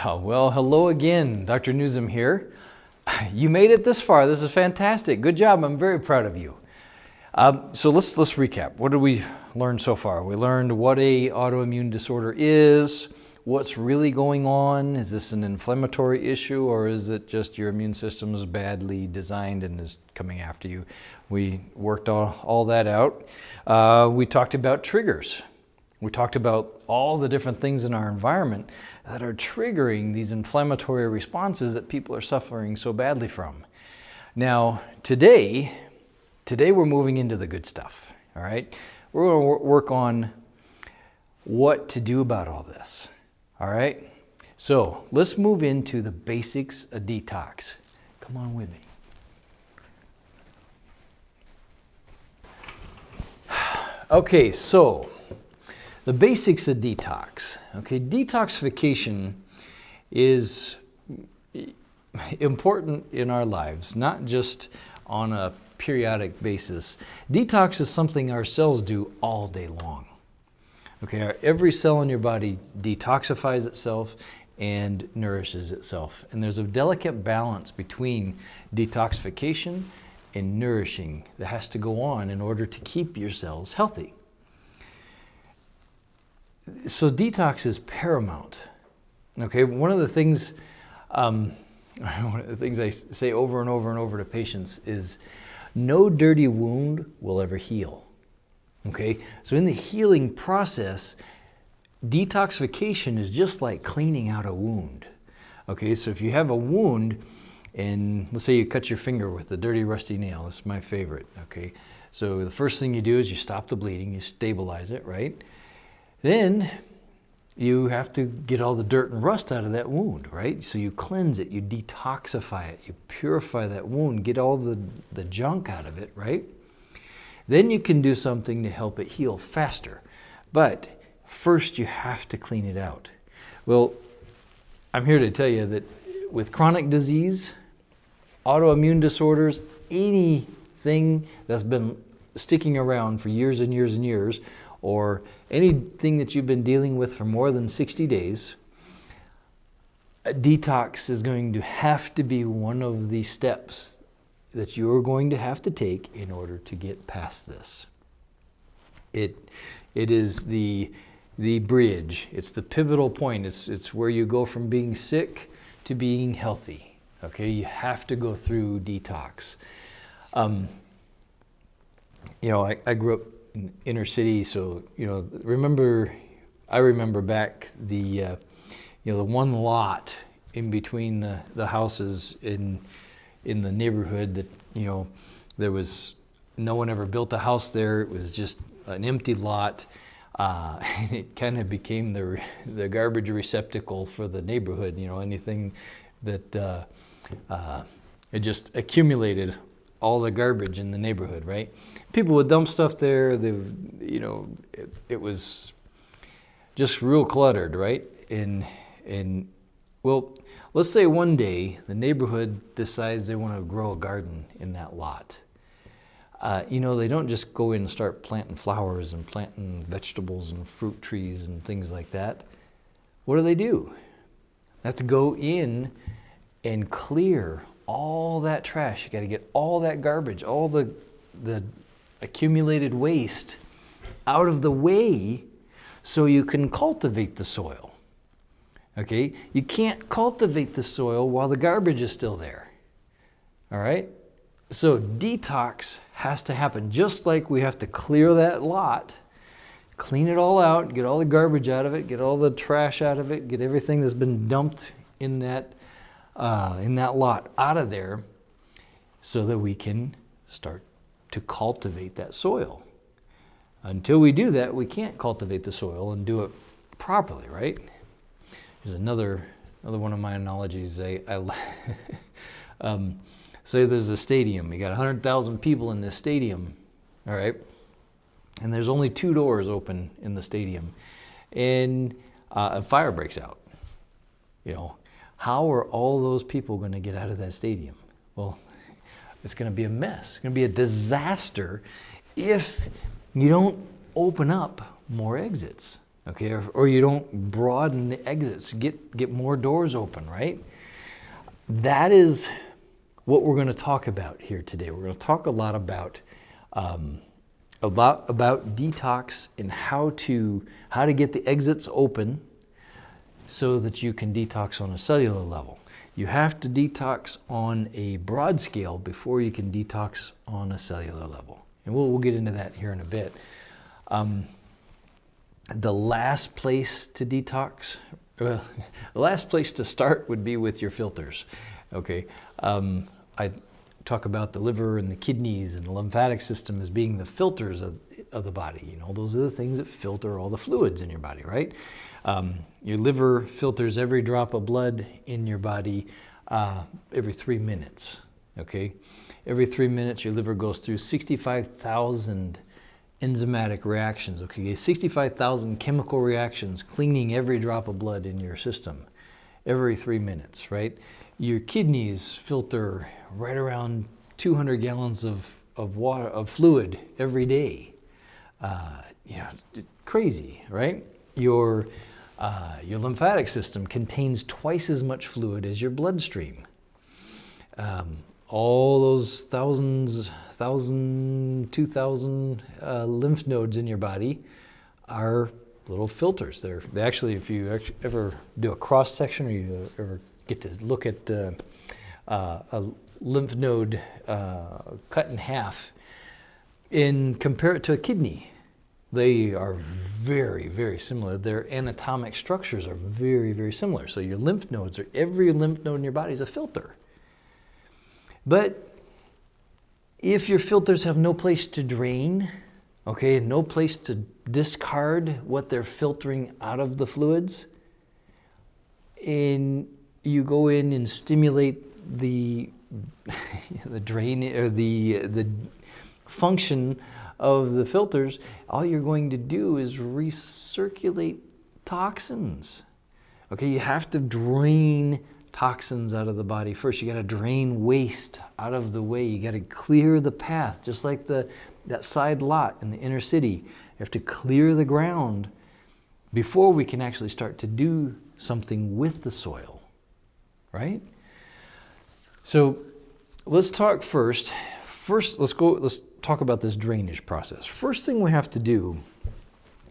Well, hello again. Dr. Newsom here. You made it this far. This is fantastic. Good job. I'm very proud of you. So let's recap. What did we learn so far? We learned what a autoimmune disorder is, what's really going on. Is this an inflammatory issue, or is it just your immune system is badly designed and is coming after you? We worked all that out. We talked about triggers. We talked about all the different things in our environment that are triggering these inflammatory responses that people are suffering so badly from. Now, today we're moving into the good stuff, all right? We're going to work on what to do about all this, all right? So let's move into the basics of detox. Come on with me. Okay, so the basics of detox. Okay, detoxification is important in our lives, not just on a periodic basis. Detox is something our cells do all day long. Okay, every cell in your body detoxifies itself and nourishes itself. And there's a delicate balance between detoxification and nourishing that has to go on in order to keep your cells healthy. So detox is paramount. Okay, one of the things I say over and over and over to patients is no dirty wound will ever heal. Okay, so in the healing process, detoxification is just like cleaning out a wound. Okay, so if you have a wound and let's say you cut your finger with a dirty rusty nail, that's my favorite. Okay, so the first thing you do is you stop the bleeding, you stabilize it, right? Then you have to get all the dirt and rust out of that wound, right? So you cleanse it, you detoxify it, you purify that wound, get all the junk out of it, right? Then you can do something to help it heal faster. But first you have to clean it out. Well, I'm here to tell you that with chronic disease, autoimmune disorders, anything that's been sticking around for years and years and years, or anything that you've been dealing with for more than 60 days, a detox is going to have to be one of the steps that you're going to have to take in order to get past this. It is the bridge, it's the pivotal point, it's where you go from being sick to being healthy. Okay, you have to go through detox. I grew up in inner city, so I remember back the one lot in between the houses in the neighborhood that there was no one ever built a house there. It was just an empty lot. And it kind of became the garbage receptacle for the neighborhood. Anything that it just accumulated all the garbage in the neighborhood, right? People would dump stuff there. It was just real cluttered, right? And well, let's say one day the neighborhood decides they want to grow a garden in that lot. They don't just go in and start planting flowers and planting vegetables and fruit trees and things like that. What do? They have to go in and clear all that trash. You got to get all that garbage, all the accumulated waste out of the way so you can cultivate the soil. Okay? You can't cultivate the soil while the garbage is still there. All right? So detox has to happen. Just like we have to clear that lot, clean it all out, get all the garbage out of it, get all the trash out of it, get everything that's been dumped in that lot out of there so that we can start to cultivate that soil. Until we do that, we can't cultivate the soil and do it properly, right? There's another one of my analogies. Say there's a stadium. You got 100,000 people in this stadium, all right? And there's only 2 doors open in the stadium. And a fire breaks out. How are all those people going to get out of that stadium? Well, it's going to be a mess. It's going to be a disaster if you don't open up more exits. okay? Or you don't broaden the exits, get more doors open, right? That is what we're going to talk about here today. We're going to talk a lot about detox and how to get the exits open so that you can detox on a cellular level. You have to detox on a broad scale before you can detox on a cellular level. And we'll get into that here in a bit. The last place to detox, the last place to start would be with your filters. Okay, I talk about the liver and the kidneys and the lymphatic system as being the filters of the body. You know, those are the things that filter all the fluids in your body, right? Your liver filters every drop of blood in your body every 3 minutes, okay? Every 3 minutes, your liver goes through 65,000 enzymatic reactions, okay? 65,000 chemical reactions cleaning every drop of blood in your system every 3 minutes, right? Your kidneys filter right around 200 gallons of water, of fluid every day. You know, crazy, right? Your lymphatic system contains twice as much fluid as your bloodstream. All those 2,000 lymph nodes in your body are little filters. They actually, if you ever do a cross section, or you ever get to look at a lymph node cut in half and compare it to a kidney, they are very, very similar. Their anatomic structures are very, very similar. So your lymph nodes, or every lymph node in your body is a filter. But if your filters have no place to drain, okay, no place to discard what they're filtering out of the fluids, and you go in and stimulate the drain, or the function of the filters, all you're going to do is recirculate toxins. Okay, you have to drain toxins out of the body first. You got to drain waste out of the way. You got to clear the path, just like that side lot in the inner city. You have to clear the ground before we can actually start to do something with the soil, right? So let's talk first. Let's talk about this drainage process. First thing we have to do,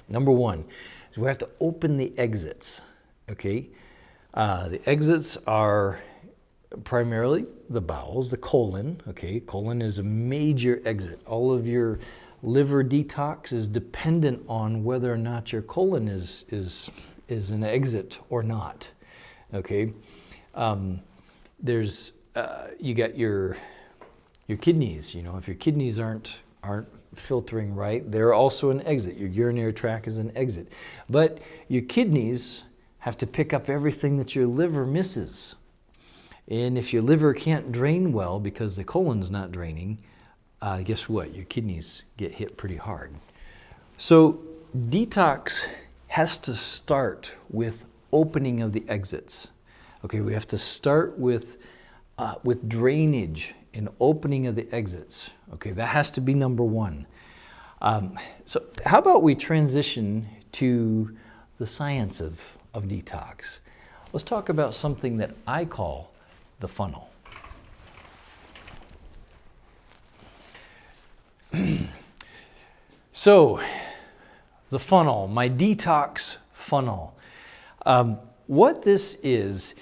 number one, is we have to open the exits, okay? The exits are primarily the bowels, the colon, okay? Colon is a major exit. All of your liver detox is dependent on whether or not your colon is an exit or not, okay? You got your kidneys, you know, if your kidneys aren't filtering right, they're also an exit. Your urinary tract is an exit. But your kidneys have to pick up everything that your liver misses. And if your liver can't drain well because the colon's not draining, guess what? Your kidneys get hit pretty hard. So detox has to start with opening of the exits. Okay, we have to start with drainage and opening of the exits. Okay, that has to be number one. So how about we transition to the science of detox? Let's talk about something that I call the funnel. So, the funnel, my detox funnel. What this is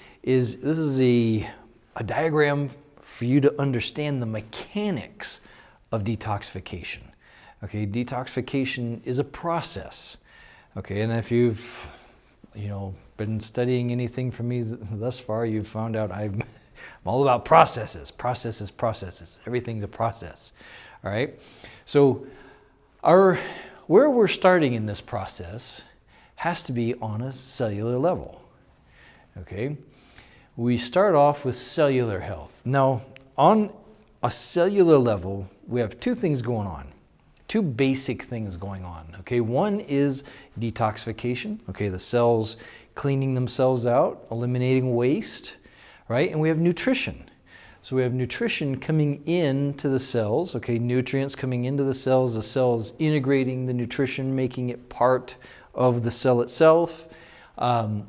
a diagram for you to understand the mechanics of detoxification. Okay, detoxification is a process. Okay, and if you've been studying anything from me thus far, you've found out I'm all about processes. Everything's a process. All right, so where we're starting in this process has to be on a cellular level. Okay, we start off with cellular health. Now, on a cellular level, we have two things going on. Two basic things going on, okay? One is detoxification, okay? The cells cleaning themselves out, eliminating waste, right? And we have nutrition. So we have nutrition coming into the cells, okay? Nutrients coming into the cells integrating the nutrition, making it part of the cell itself.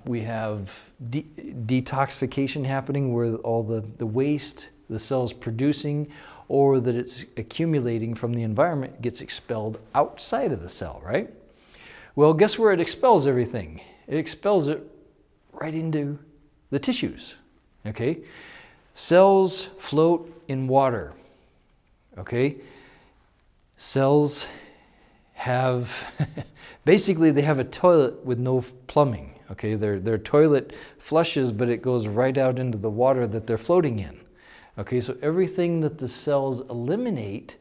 We have detoxification happening where all the waste the cell is producing or that it's accumulating from the environment gets expelled outside of the cell, right? Well, guess where it expels everything? It expels it right into the tissues, okay? Cells float in water, okay? Cells have, basically they have a toilet with no plumbing, okay? Their toilet flushes, but it goes right out into the water that they're floating in. Okay, so everything that the cells eliminate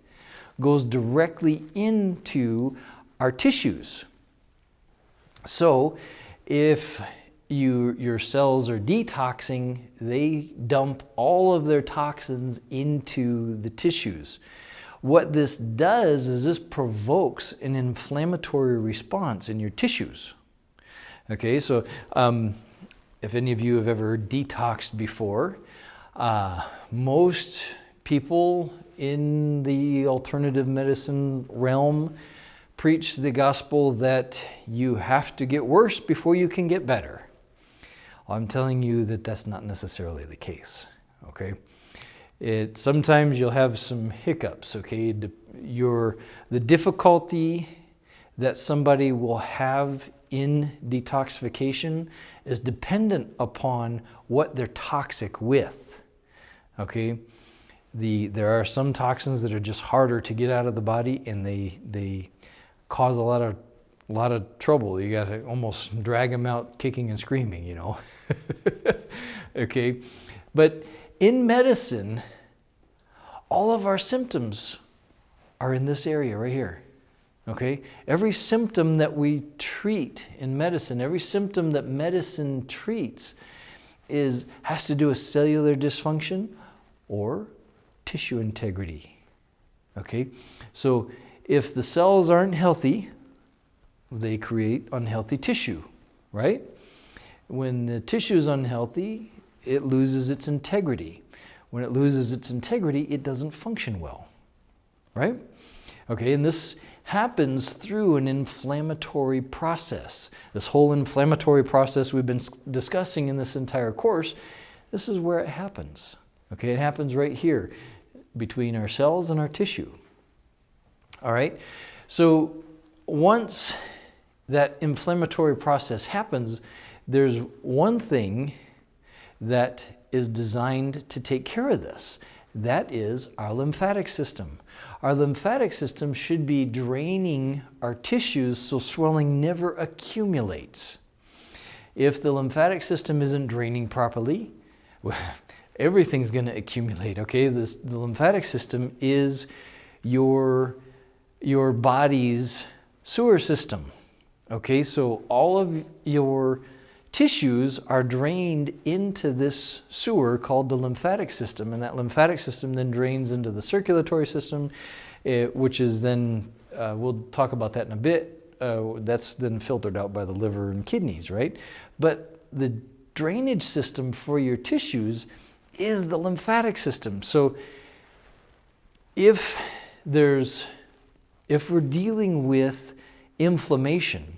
goes directly into our tissues. So if your cells are detoxing, they dump all of their toxins into the tissues. What this does is this provokes an inflammatory response in your tissues. Okay, so if any of you have ever detoxed before, most people in the alternative medicine realm preach the gospel that you have to get worse before you can get better. I'm telling you that that's not necessarily the case, okay? Sometimes you'll have some hiccups, okay? The difficulty that somebody will have in detoxification is dependent upon what they're toxic with, okay? There are some toxins that are just harder to get out of the body, and they cause a lot of trouble. You got to almost drag them out kicking and screaming, you know. Okay, but in medicine, all of our symptoms are in this area right here. Okay, every symptom that we treat in medicine, every symptom that medicine treats has to do with cellular dysfunction or tissue integrity. Okay, so if the cells aren't healthy, they create unhealthy tissue, right? When the tissue is unhealthy, it loses its integrity. When it loses its integrity, it doesn't function well, right? Okay, and this happens through an inflammatory process. This whole inflammatory process we've been discussing in this entire course, this is where it happens. Okay, it happens right here between our cells and our tissue. All right, so once that inflammatory process happens, there's one thing that is designed to take care of this. That is our lymphatic system. Our lymphatic system should be draining our tissues so swelling never accumulates. If the lymphatic system isn't draining properly, well, everything's going to accumulate, okay? The lymphatic system is your body's sewer system, okay? So all of your tissues are drained into this sewer called the lymphatic system, and that lymphatic system then drains into the circulatory system, which is then, we'll talk about that in a bit, that's then filtered out by the liver and kidneys, right? But the drainage system for your tissues is the lymphatic system. So if we're dealing with inflammation,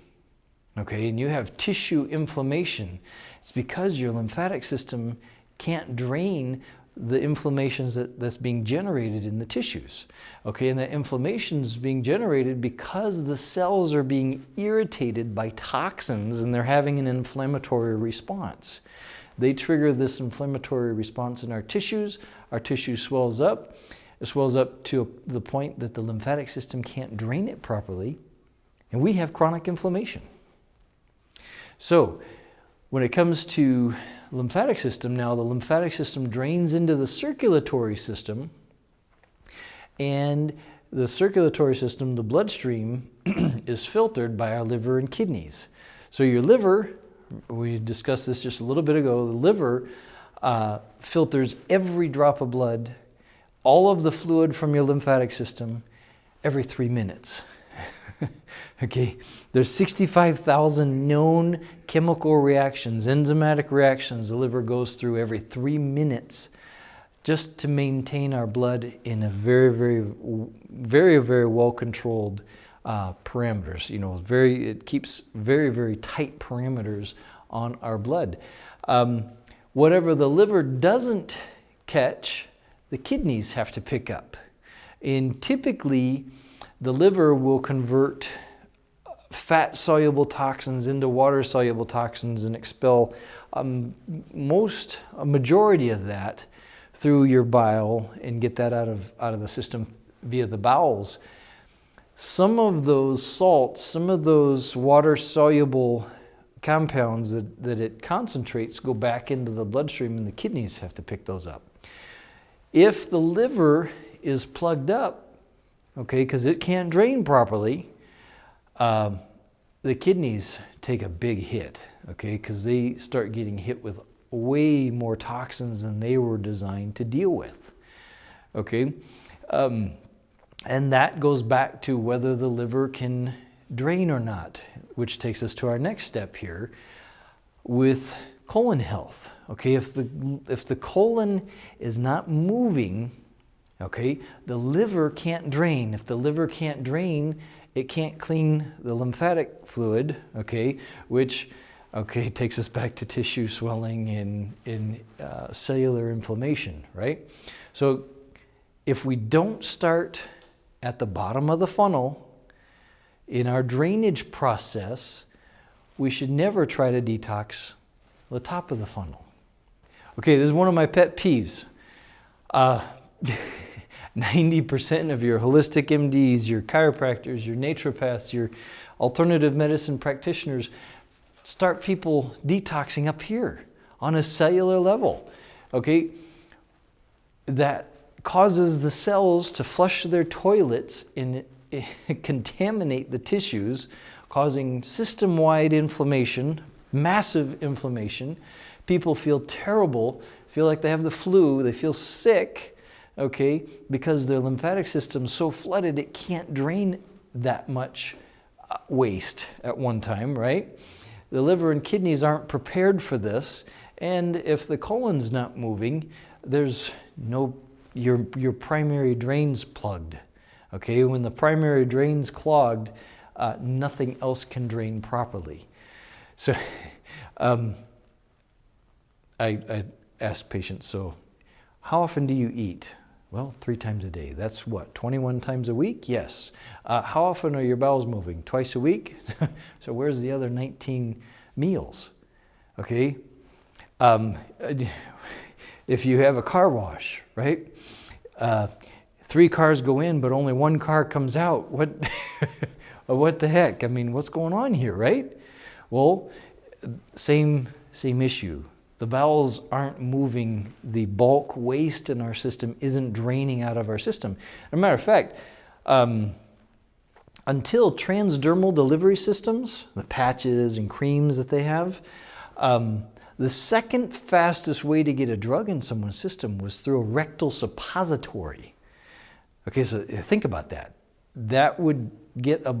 okay, and you have tissue inflammation, it's because your lymphatic system can't drain the inflammations that's being generated in the tissues. Okay, and that inflammation is being generated because the cells are being irritated by toxins and they're having an inflammatory response. They trigger this inflammatory response in our tissues swells up. It swells up to the point that the lymphatic system can't drain it properly, and we have chronic inflammation. So when it comes to lymphatic system, now the lymphatic system drains into the circulatory system, and the circulatory system, the bloodstream, is filtered by our liver and kidneys. So your liver, we discussed this just a little bit ago, the liver filters every drop of blood, all of the fluid from your lymphatic system, every 3 minutes. Okay, there's 65,000 known chemical reactions, enzymatic reactions the liver goes through every 3 minutes just to maintain our blood in a very, very, very, very well-controlled parameters. You know, it keeps very, very tight parameters on our blood. Whatever the liver doesn't catch, the kidneys have to pick up. And typically, the liver will convert fat-soluble toxins into water-soluble toxins and expel a majority of that through your bile and get that out of the system via the bowels. Some of those salts, some of those water-soluble compounds that it concentrates go back into the bloodstream, and the kidneys have to pick those up. If the liver is plugged up, okay, because it can't drain properly, the kidneys take a big hit, okay, because they start getting hit with way more toxins than they were designed to deal with, okay? And that goes back to whether the liver can drain or not, which takes us to our next step here with colon health, okay? If the colon is not moving, okay, the liver can't drain. If the liver can't drain, it can't clean the lymphatic fluid, okay, which, okay, takes us back to tissue swelling and cellular inflammation, right? So if we don't start at the bottom of the funnel in our drainage process, we should never try to detox the top of the funnel. Okay, this is one of my pet peeves. 90% of your holistic MDs, your chiropractors, your naturopaths, your alternative medicine practitioners start people detoxing up here on a cellular level, okay? That causes the cells to flush their toilets and contaminate the tissues, causing system-wide inflammation, massive inflammation. People feel terrible, feel like they have the flu, they feel sick, okay, because their lymphatic system's so flooded it can't drain that much waste at one time, right? The liver and kidneys aren't prepared for this, and if the colon's not moving, there's no, your primary drain's plugged, okay? When the primary drain's clogged, nothing else can drain properly. So I ask patients, so how often do you eat? Well, 3 times a day. That's what, 21 times a week? Yes. How often are your bowels moving? Twice a week? So where's the other 19 meals? Okay. If you have a car wash, right? 3 cars go in, but only 1 car comes out. What the heck? I mean, what's going on here, right? Well, same issue. The bowels aren't moving. The bulk waste in our system isn't draining out of our system. As a matter of fact, until transdermal delivery systems, the patches and creams that they have, the second fastest way to get a drug in someone's system was through a rectal suppository. Okay, so think about that. That would get a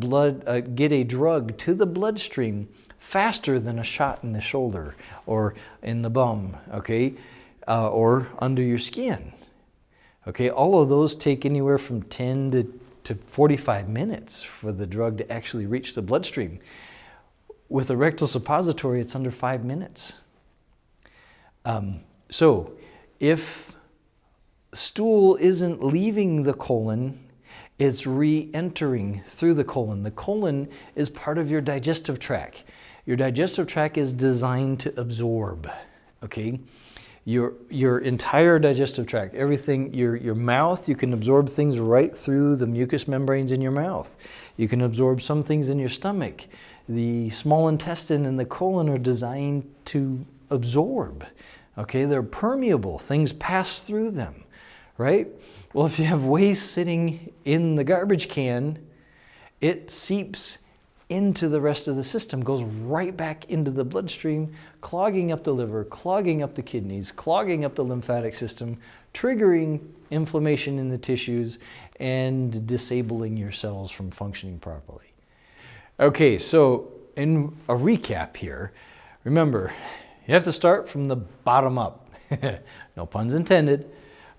drug to the bloodstream faster than a shot in the shoulder or in the bum, okay, or under your skin. Okay, all of those take anywhere from 10 to 45 minutes for the drug to actually reach the bloodstream. With a rectal suppository, it's under 5 minutes. So if stool isn't leaving the colon, it's re-entering through the colon. The colon is part of your digestive tract. Your digestive tract is designed to absorb, okay? Your entire digestive tract, everything, your mouth, you can absorb things right through the mucous membranes in your mouth. You can absorb some things in your stomach. The small intestine and the colon are designed to absorb, okay? They're permeable, things pass through them, right? Well, if you have waste sitting in the garbage can, it seeps into the rest of the system, goes right back into the bloodstream, clogging up the liver, clogging up the kidneys, clogging up the lymphatic system, triggering inflammation in the tissues, and disabling your cells from functioning properly. Okay, so in a recap here, remember, you have to start from the bottom up. No puns intended,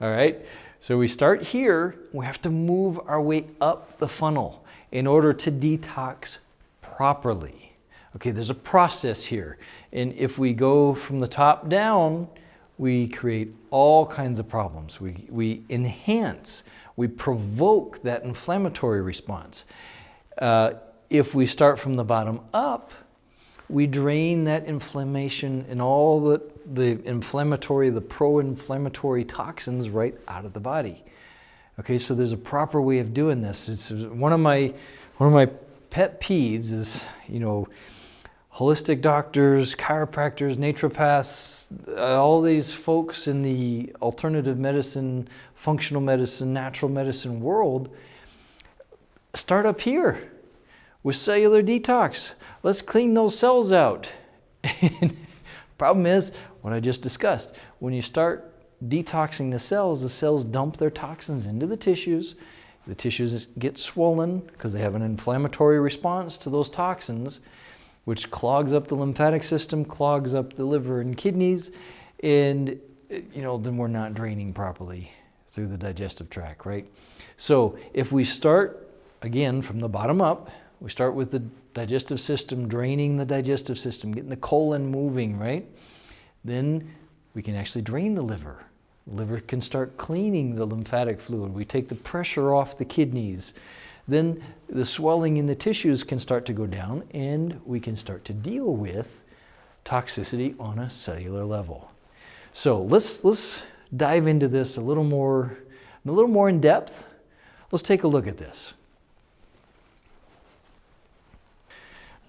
all right? So we start here, we have to move our way up the funnel in order to detox properly. Okay, there's a process here. And if we go from the top down, we create all kinds of problems. We enhance, we provoke that inflammatory response. If we start from the bottom up, we drain that inflammation and all the inflammatory, the pro-inflammatory toxins right out of the body. Okay, so there's a proper way of doing this. It's one of my pet peeves is, you know, holistic doctors, chiropractors, naturopaths, all these folks in the alternative medicine, functional medicine, natural medicine world start up here with cellular detox. Let's clean those cells out. Problem is, what I just discussed, when you start detoxing the cells dump their toxins into the tissues get swollen because they have an inflammatory response to those toxins, which clogs up the lymphatic system, clogs up the liver and kidneys, and then we're not draining properly through the digestive tract, right? So if we start, again, from the bottom up, we start with the digestive system, draining the digestive system, getting the colon moving, right? Then we can actually drain the liver. The liver can start cleaning the lymphatic fluid. We take the pressure off the kidneys. Then the swelling in the tissues can start to go down, and we can start to deal with toxicity on a cellular level. So let's dive into this a little more in depth. Let's take a look at this.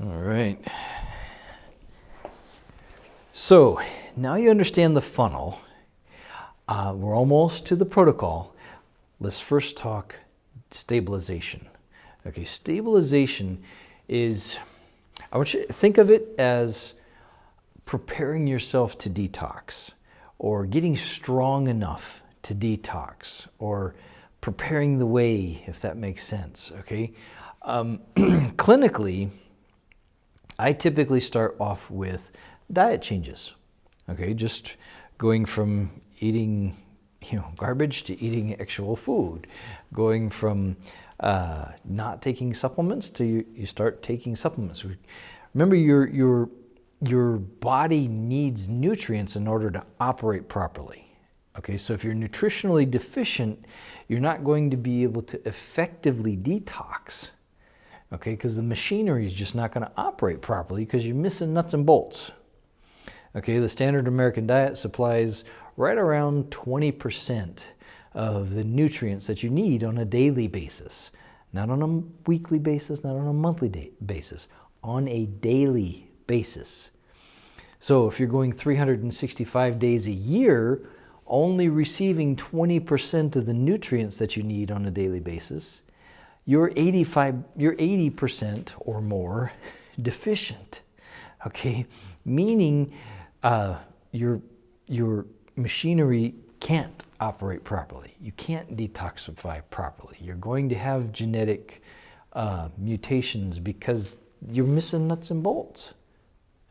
All right. So now you understand the funnel. We're almost to the protocol. Let's first talk stabilization. Okay, stabilization is, I want you to think of it as preparing yourself to detox, or getting strong enough to detox, or preparing the way, if that makes sense, okay? Clinically, I typically start off with diet changes, okay? Just going from eating garbage to eating actual food, going from not taking supplements to you start taking supplements. Remember, your body needs nutrients in order to operate properly. Okay, so if you're nutritionally deficient, you're not going to be able to effectively detox. Okay, because the machinery is just not going to operate properly because you're missing nuts and bolts. Okay, the standard American diet supplies right around 20% of the nutrients that you need on a daily basis. Not on a weekly basis, not on a monthly basis, on a daily basis. So if you're going 365 days a year, only receiving 20% of the nutrients that you need on a daily basis, you're 80% or more deficient. Okay, meaning your machinery can't operate properly. You can't detoxify properly. You're going to have genetic mutations because you're missing nuts and bolts.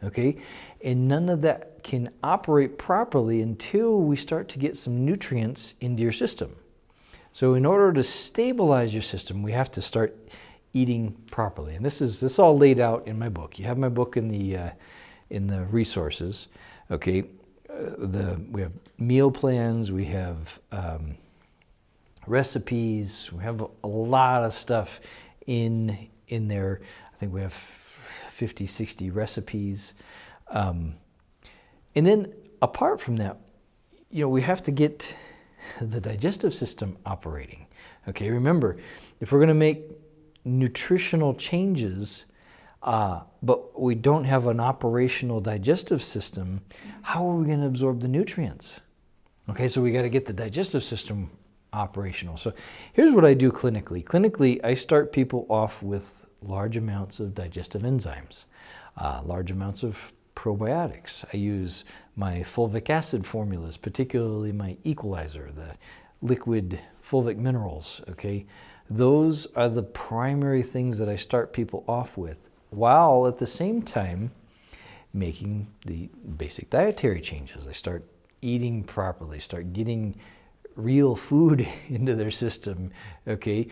Okay, and none of that can operate properly until we start to get some nutrients into your system. So in order to stabilize your system, we have to start eating properly. And this is all laid out in my book. You have my book in the resources. Okay, we have meal plans, we have recipes, we have a lot of stuff in there. I think we have 50, 60 recipes. And then apart from that, we have to get the digestive system operating. Okay, remember, if we're going to make nutritional changes, but we don't have an operational digestive system, how are we going to absorb the nutrients? Okay, so we got to get the digestive system operational. So here's what I do clinically. Clinically, I start people off with large amounts of digestive enzymes, large amounts of probiotics. I use my fulvic acid formulas, particularly my equalizer, the liquid fulvic minerals, okay? Those are the primary things that I start people off with, while at the same time making the basic dietary changes. I start eating properly, start getting real food into their system, okay?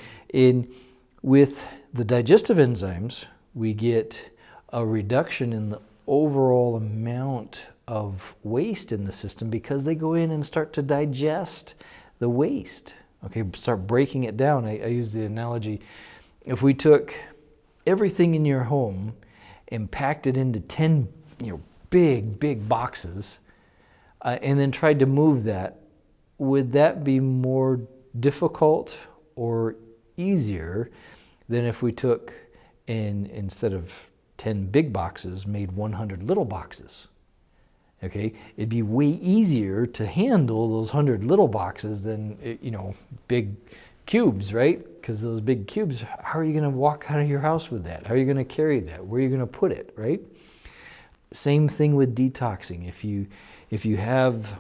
With the digestive enzymes, we get a reduction in the overall amount of waste in the system because they go in and start to digest the waste, okay? Start breaking it down. I use the analogy, if we took everything in your home and packed it into 10 big boxes and then tried to move that, would that be more difficult or easier than if we took and instead of 10 big boxes made 100 little boxes? Okay, it'd be way easier to handle those 100 little boxes than big cubes, right? Because those big cubes, how are you going to walk out of your house with that? How are you going to carry that? Where are you going to put it, right? Same thing with detoxing. If you have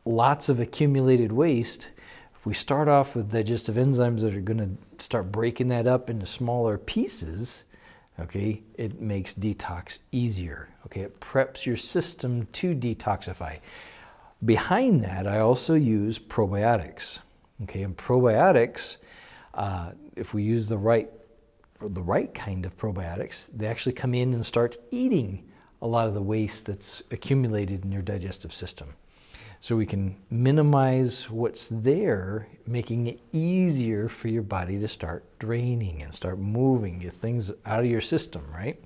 lots of accumulated waste, if we start off with digestive enzymes that are going to start breaking that up into smaller pieces, okay, it makes detox easier. Okay, it preps your system to detoxify. Behind that, I also use probiotics. Okay, and probiotics, if we use the right kind of probiotics, they actually come in and start eating a lot of the waste that's accumulated in your digestive system. So we can minimize what's there, making it easier for your body to start draining and start moving things out of your system, right?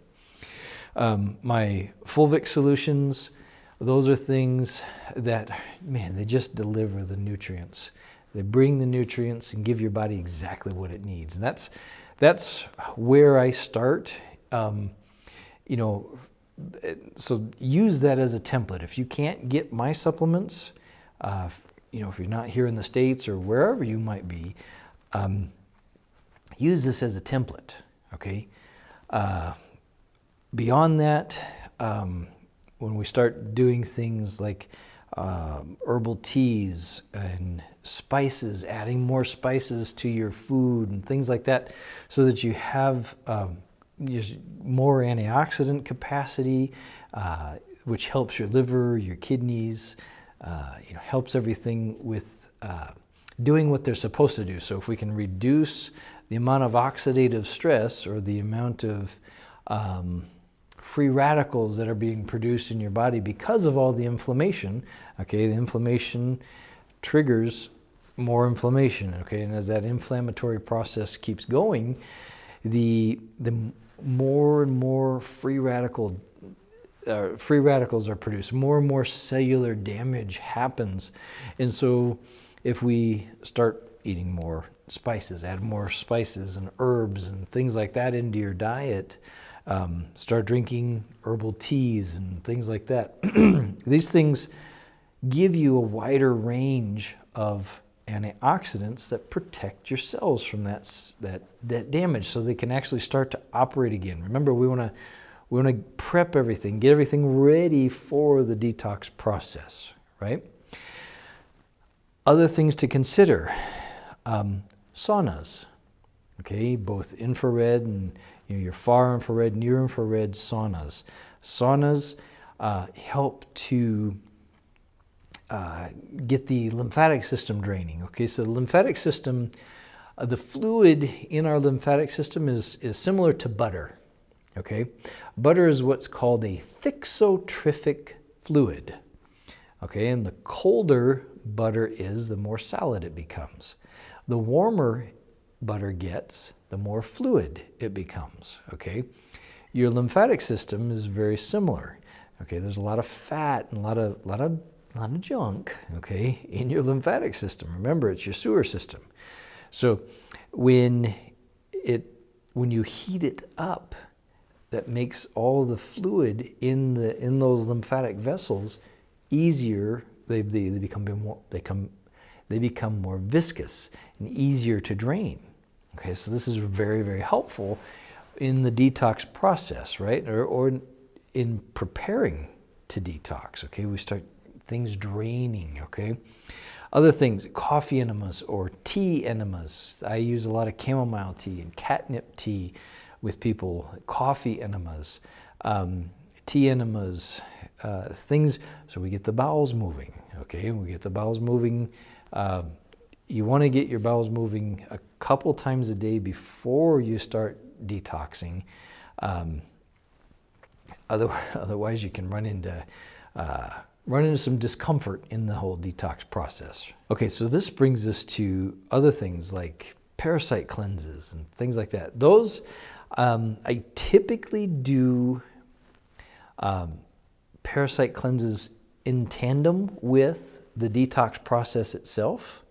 My Fulvic solutions, those are things that, man, they just deliver the nutrients. They bring the nutrients and give your body exactly what it needs. And that's where I start. So use that as a template. If you can't get my supplements, if you're not here in the States or wherever you might be, use this as a template, okay? Beyond that, when we start doing things like herbal teas and spices, adding more spices to your food and things like that so that you have just more antioxidant capacity, which helps your liver, your kidneys, helps everything with doing what they're supposed to do. So if we can reduce the amount of oxidative stress or the amount of free radicals that are being produced in your body because of all the inflammation, okay, the inflammation triggers more inflammation, okay, and as that inflammatory process keeps going, the more and more free radicals are produced, more and more cellular damage happens. And so if we start eating more spices, add more spices and herbs and things like that into your diet, start drinking herbal teas and things like that. These things give you a wider range of antioxidants that protect your cells from that damage, so they can actually start to operate again. Remember, we want to prep everything, get everything ready for the detox process, right? Other things to consider, saunas, okay, both infrared and your far infrared, near infrared saunas. Saunas help to get the lymphatic system draining. Okay, so the lymphatic system, the fluid in our lymphatic system is similar to butter. Okay, butter is what's called a thixotrophic fluid. Okay, and the colder butter is, the more solid it becomes. The warmer butter gets, the more fluid it becomes. Okay, your lymphatic system is very similar. Okay, there's a lot of fat and a lot of junk, okay, in your lymphatic system. Remember, it's your sewer system. So when you heat it up, that makes all the fluid in those lymphatic vessels easier. They become more viscous and easier to drain. Okay, so this is very, very helpful in the detox process, right? Or in preparing to detox. Okay, we start things draining. Okay, other things, coffee enemas or tea enemas. I use a lot of chamomile tea and catnip tea with people. Coffee enemas, tea enemas, things so we get the bowels moving. Okay, we get the bowels moving You want to get your bowels moving a couple times a day before you start detoxing. Otherwise, you can run into some discomfort in the whole detox process. Okay, so this brings us to other things like parasite cleanses and things like that. Those, I typically do parasite cleanses in tandem with the detox process itself.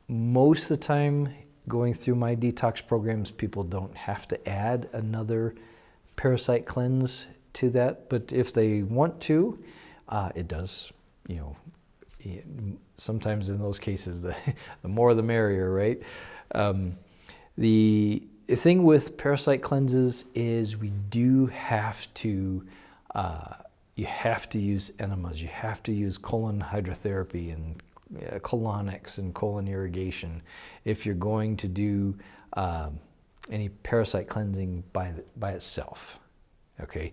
Most of the time going through my detox programs, people don't have to add another parasite cleanse to that, but if they want to, it does, sometimes in those cases, the more the merrier, right? The thing with parasite cleanses is we do have to, you have to use enemas, you have to use colon hydrotherapy and colonics and colon irrigation if you're going to do any parasite cleansing by itself, okay?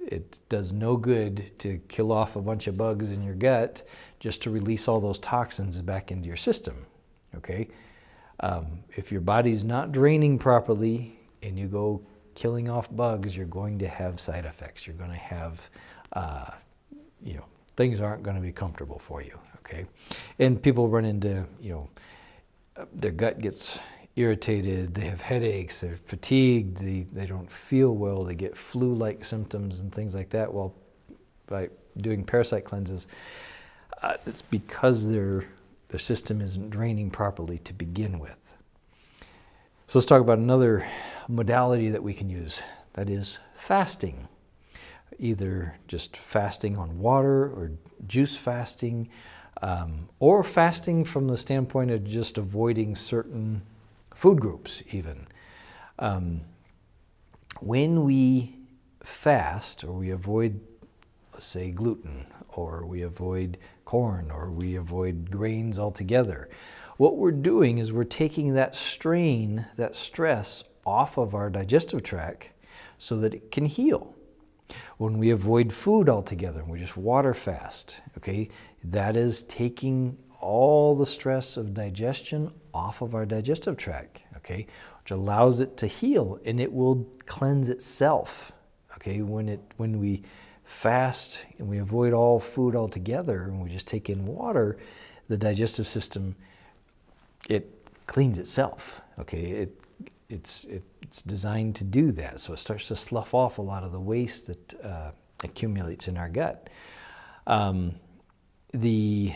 It does no good to kill off a bunch of bugs in your gut just to release all those toxins back into your system, okay? If your body's not draining properly and you go killing off bugs, you're going to have side effects. You're going to have, things aren't going to be comfortable for you, okay? And people run into, their gut gets irritated, they have headaches, they're fatigued, they don't feel well, they get flu-like symptoms and things like that. Well, by doing parasite cleanses, it's because their system isn't draining properly to begin with. So let's talk about another modality that we can use, that is fasting. Either just fasting on water or juice fasting, or fasting from the standpoint of just avoiding certain food groups even. When we fast or we avoid, let's say, gluten, or we avoid corn, or we avoid grains altogether, what we're doing is we're taking that strain, that stress off of our digestive tract so that it can heal. When we avoid food altogether and we just water fast, okay, that is taking all the stress of digestion off of our digestive tract, okay, which allows it to heal, and it will cleanse itself, okay. When we fast and we avoid all food altogether and we just take in water, the digestive system, it cleans itself, okay. It's designed to do that, so it starts to slough off a lot of the waste that accumulates in our gut. The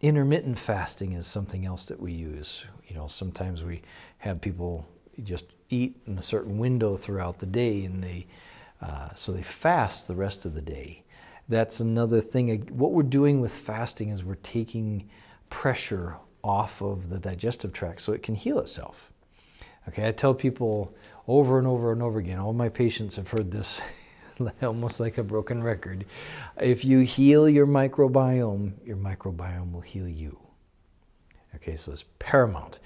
intermittent fasting is something else that we use. Sometimes we have people just eat in a certain window throughout the day, and so they fast the rest of the day. That's another thing. What we're doing with fasting is we're taking pressure off of the digestive tract so it can heal itself. Okay, I tell people over and over and over again, all my patients have heard this almost like a broken record. If you heal your microbiome will heal you. Okay, so it's paramount.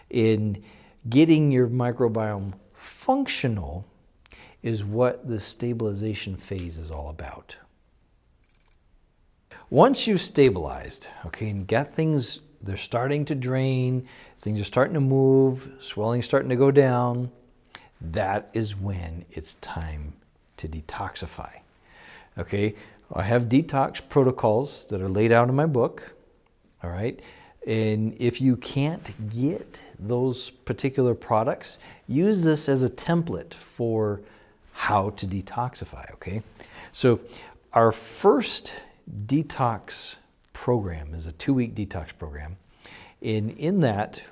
In getting your microbiome functional is what the stabilization phase is all about. Once you've stabilized, okay, and got things, they're starting to drain, things are starting to move, swelling's starting to go down, that is when it's time to detoxify. Okay, I have detox protocols that are laid out in my book, all right? And if you can't get those particular products, use this as a template for how to detoxify, okay? So our first detox program is a 2-week detox program. And in that,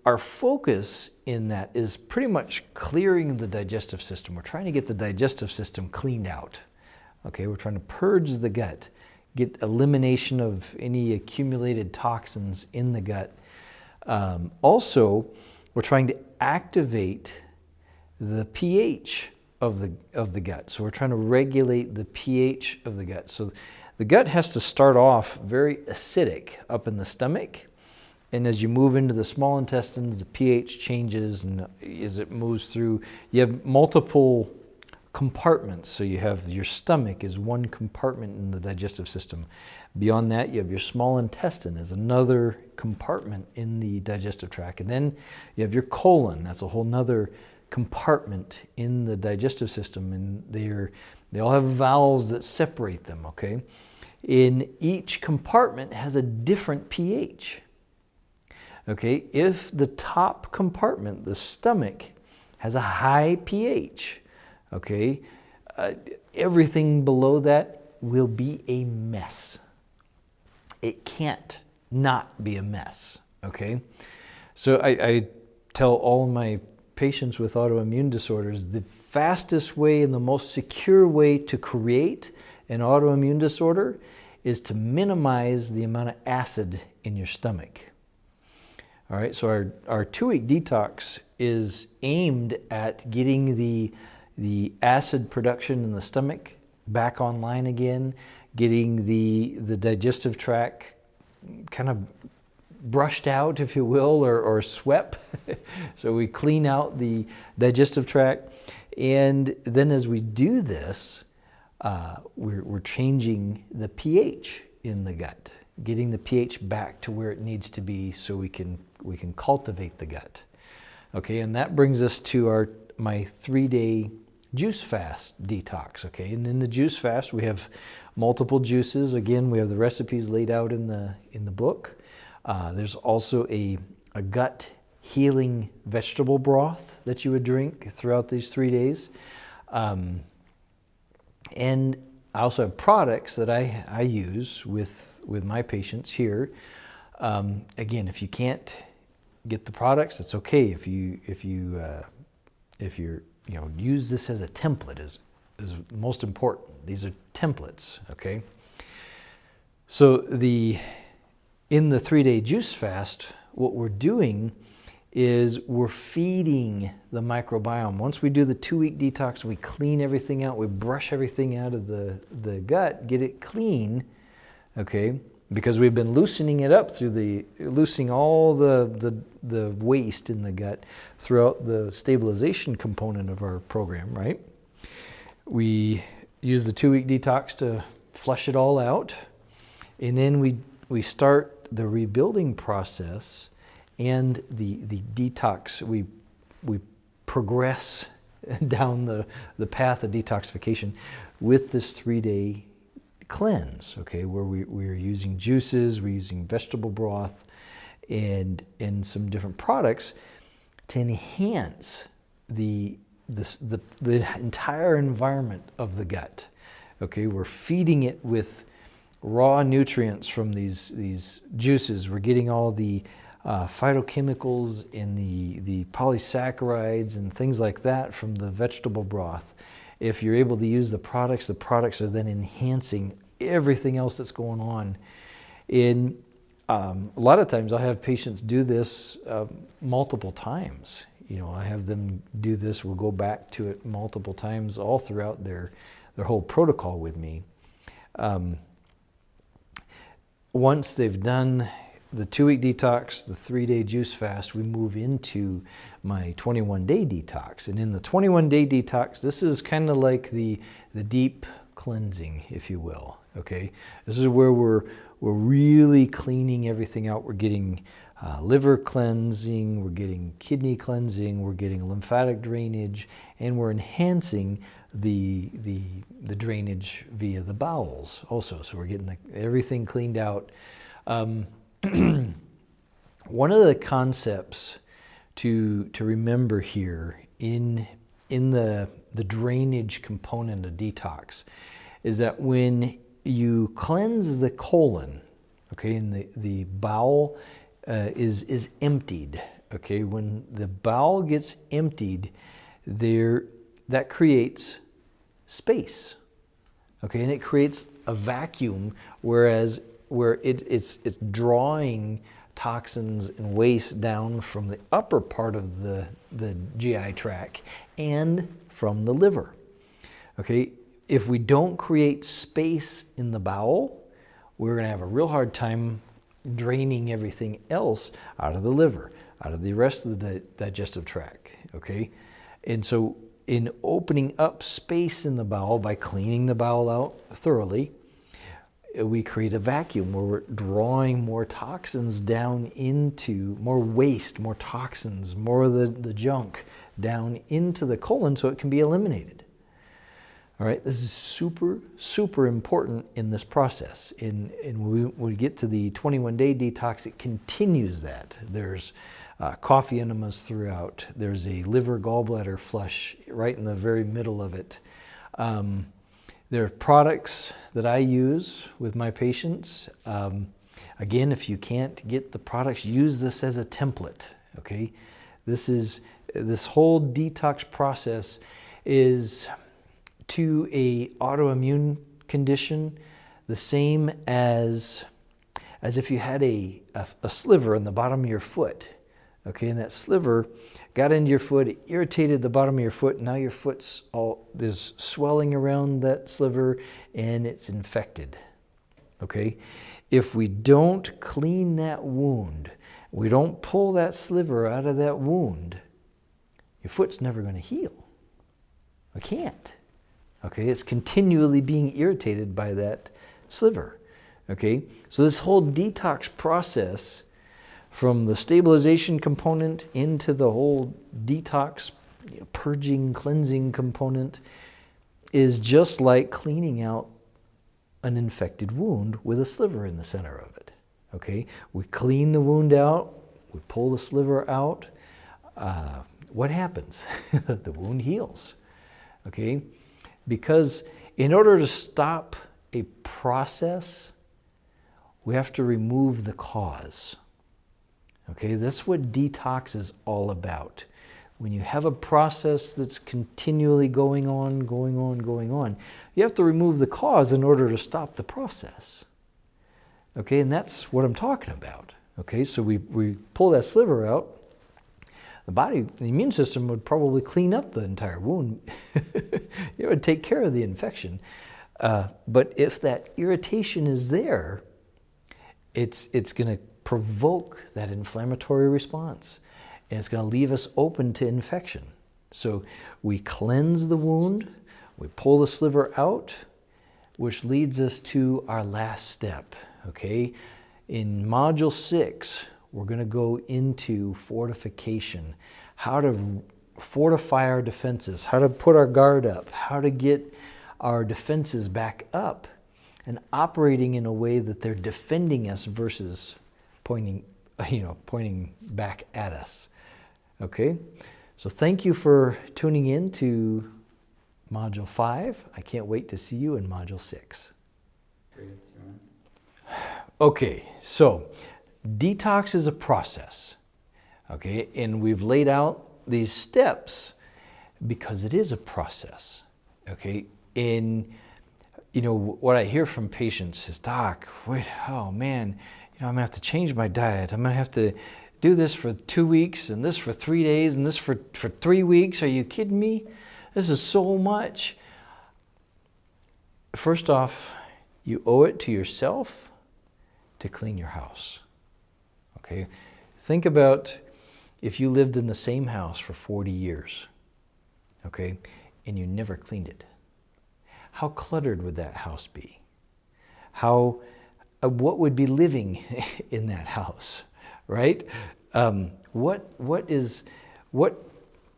our focus in that is pretty much clearing the digestive system. We're trying to get the digestive system cleaned out. Okay, we're trying to purge the gut, get elimination of any accumulated toxins in the gut. Also, we're trying to activate the pH of the gut. So we're trying to regulate the pH of the gut. So the gut has to start off very acidic up in the stomach, and as you move into the small intestines, the pH changes, and as it moves through, you have multiple compartments. So you have your stomach is one compartment in the digestive system. Beyond that, you have your small intestine as another compartment in the digestive tract. And then you have your colon. That's a whole nother compartment in the digestive system. And they all have valves that separate them, okay? In each compartment has a different pH. Okay, if the top compartment, the stomach, has a high pH, okay, everything below that will be a mess. It can't not be a mess, okay? So I tell all my patients with autoimmune disorders, the fastest way and the most secure way to create an autoimmune disorder is to minimize the amount of acid in your stomach. All right, so our 2-week detox is aimed at getting the acid production in the stomach back online again, getting the digestive tract kind of brushed out, if you will, or swept. So we clean out the digestive tract. And then as we do this, we're changing the pH in the gut, getting the pH back to where it needs to be so we can cultivate the gut. Okay, and that brings us to my 3-day juice fast detox. Okay, and in the juice fast we have multiple juices. Again, we have the recipes laid out in the book. There's also a gut healing vegetable broth that you would drink throughout these 3 days. And I also have products that I use with my patients here. Again, if you can't get the products, it's okay. If you use this as a template is most important. These are templates, okay? So in the 3-day juice fast, what we're doing is we're feeding the microbiome. Once we do the 2-week detox, we clean everything out, we brush everything out of the gut, get it clean, okay? Because we've been loosening it up through loosening all the waste in the gut throughout the stabilization component of our program, right? We use the 2-week detox to flush it all out, and then we start the rebuilding process and the detox. We progress down the path of detoxification with this 3-day cleanse, okay, where we're using juices, we're using vegetable broth, and some different products to enhance the entire environment of the gut. Okay, we're feeding it with raw nutrients from these juices. We're getting all the phytochemicals and the polysaccharides and things like that from the vegetable broth. If you're able to use the products are then enhancing everything else that's going on. A lot of times I'll have patients do this multiple times. I have them do this, we'll go back to it multiple times all throughout their whole protocol with me. Once they've done the 2-week detox, the 3-day juice fast, we move into my 21-day detox. And in the 21-day detox, this is kind of like the deep cleansing, if you will, okay? This is where we're really cleaning everything out. We're getting liver cleansing, we're getting kidney cleansing, we're getting lymphatic drainage, and we're enhancing the drainage via the bowels also. So we're getting everything cleaned out. One of the concepts to remember here in the drainage component of detox is that when you cleanse the colon, okay, and the bowel is emptied, okay, when the bowel gets emptied, that creates space, okay, and it creates a vacuum, where it's drawing toxins and waste down from the upper part of the GI tract and from the liver. Okay, if we don't create space in the bowel, we're going to have a real hard time draining everything else out of the liver, out of the rest of the digestive tract. Okay, and so in opening up space in the bowel by cleaning the bowel out thoroughly, we create a vacuum where we're drawing more toxins down into, more waste, more toxins, more of the junk down into the colon so it can be eliminated. All right, this is super, super important in this process. And when we get to the 21-day detox, it continues that. There's coffee enemas throughout. There's a liver gallbladder flush right in the very middle of it. There are products that I use with my patients. Again, if you can't get the products, use this as a template, okay? This whole detox process is to a autoimmune condition the same as if you had a sliver in the bottom of your foot. Okay, and that sliver got into your foot, it irritated the bottom of your foot, and now your foot's there's swelling around that sliver and it's infected. Okay, if we don't clean that wound, we don't pull that sliver out of that wound, your foot's never going to heal. It can't. Okay, it's continually being irritated by that sliver. Okay, so this whole detox process, from the stabilization component into the whole detox, purging, cleansing component, is just like cleaning out an infected wound with a sliver in the center of it. Okay, we clean the wound out, we pull the sliver out. What happens? The wound heals. Okay, because in order to stop a process, we have to remove the cause. Okay, that's what detox is all about. When you have a process that's continually going on, you have to remove the cause in order to stop the process. Okay, and that's what I'm talking about. Okay, so we pull that sliver out, the immune system would probably clean up the entire wound. It would take care of the infection. But if that irritation is there, it's going to provoke that inflammatory response, and it's going to leave us open to infection. So we cleanse the wound, we pull the sliver out, which leads us to our last step. Okay, in Module 6, we're going to go into fortification, how to fortify our defenses, how to put our guard up, how to get our defenses back up and operating in a way that they're defending us versus pointing back at us. Okay, so thank you for tuning in to Module 5. I can't wait to see you in Module 6. Okay, so detox is a process, okay, and we've laid out these steps because it is a process, okay. And what I hear from patients is, "Doc, wait, oh man, I'm gonna have to change my diet. I'm gonna have to do this for 2 weeks and this for 3 days and this for 3 weeks. Are you kidding me? This is so much." First off, you owe it to yourself to clean your house. Okay, think about if you lived in the same house for 40 years, okay, and you never cleaned it. How cluttered would that house be? What would be living in that house, right? What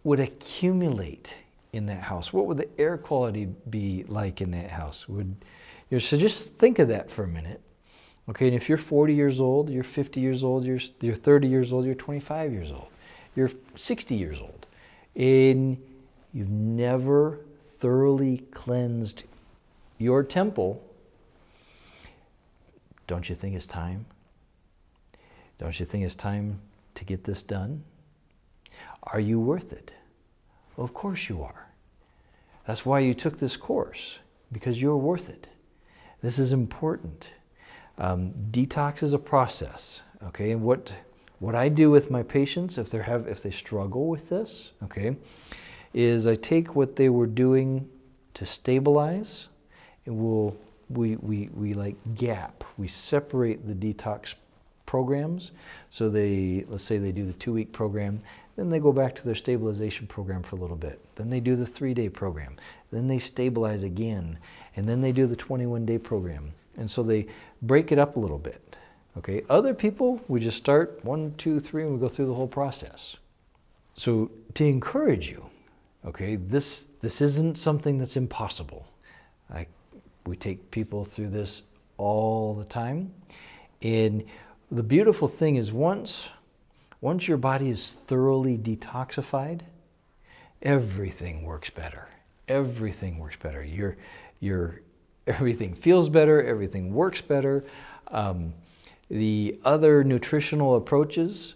would accumulate in that house? What would the air quality be like in that house? So just think of that for a minute. Okay, and if you're 40 years old, you're 50 years old, you're 30 years old, you're 25 years old, you're 60 years old, and you've never thoroughly cleansed your temple, don't you think it's time? Don't you think it's time to get this done? Are you worth it? Well, of course you are. That's why you took this course, because you're worth it. This is important. Detox is a process, okay? And what I do with my patients, if they struggle with this, okay, is I take what they were doing to stabilize, and we like gap. We separate the detox programs. So let's say they do the 2-week program, then they go back to their stabilization program for a little bit. Then they do the 3-day program. Then they stabilize again. And then they do the 21-day program. And so they break it up a little bit. Okay. Other people, we just start 1, 2, 3, and we go through the whole process. So to encourage you, okay, this isn't something that's impossible. We take people through this all the time. And the beautiful thing is once your body is thoroughly detoxified, everything works better. Everything works better. Everything feels better, everything works better. The other nutritional approaches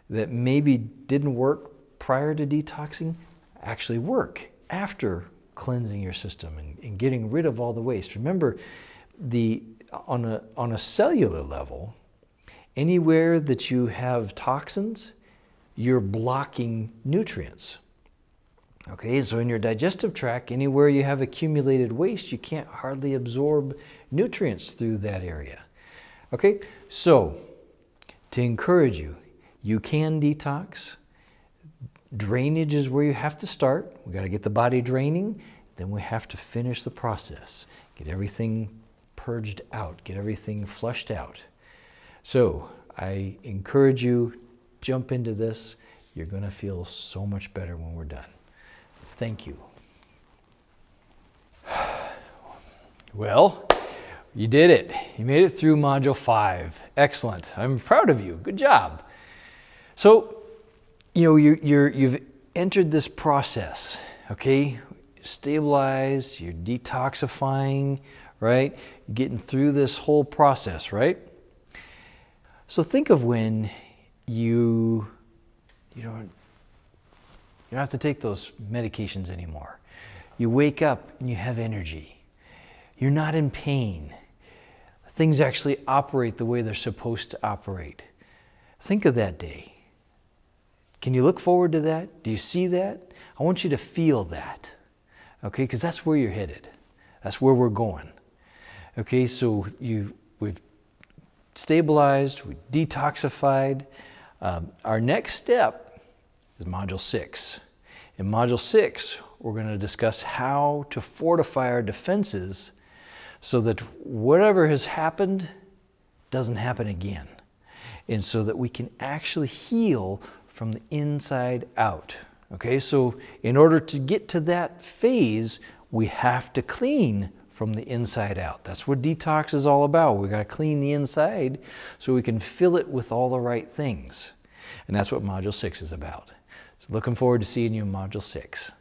that maybe didn't work prior to detoxing actually work after cleansing your system and getting rid of all the waste. Remember, on a cellular level, anywhere that you have toxins, you're blocking nutrients. Okay, so in your digestive tract, anywhere you have accumulated waste, you can't hardly absorb nutrients through that area. Okay, so to encourage you, you can detox. Drainage is where you have to start. We got to get the body draining, then we have to finish the process. Get everything purged out, get everything flushed out. So I encourage you, jump into this. You're going to feel so much better when we're done. Thank you. Well, you did it. You made it through Module 5. Excellent. I'm proud of you. Good job. So, you've entered this process, okay? Stabilized, you're detoxifying, right? You're getting through this whole process, right? So think of when you don't have to take those medications anymore. You wake up and you have energy. You're not in pain. Things actually operate the way they're supposed to operate. Think of that day. Can you look forward to that? Do you see that? I want you to feel that, okay? Because that's where you're headed. That's where we're going. Okay, so we've stabilized, we've detoxified. Our next step is Module 6. In Module 6, we're going to discuss how to fortify our defenses so that whatever has happened doesn't happen again. And so that we can actually heal from the inside out. Okay, so in order to get to that phase, we have to clean from the inside out. That's what detox is all about. We got to clean the inside so we can fill it with all the right things. And that's what Module 6 is about. So looking forward to seeing you in Module 6.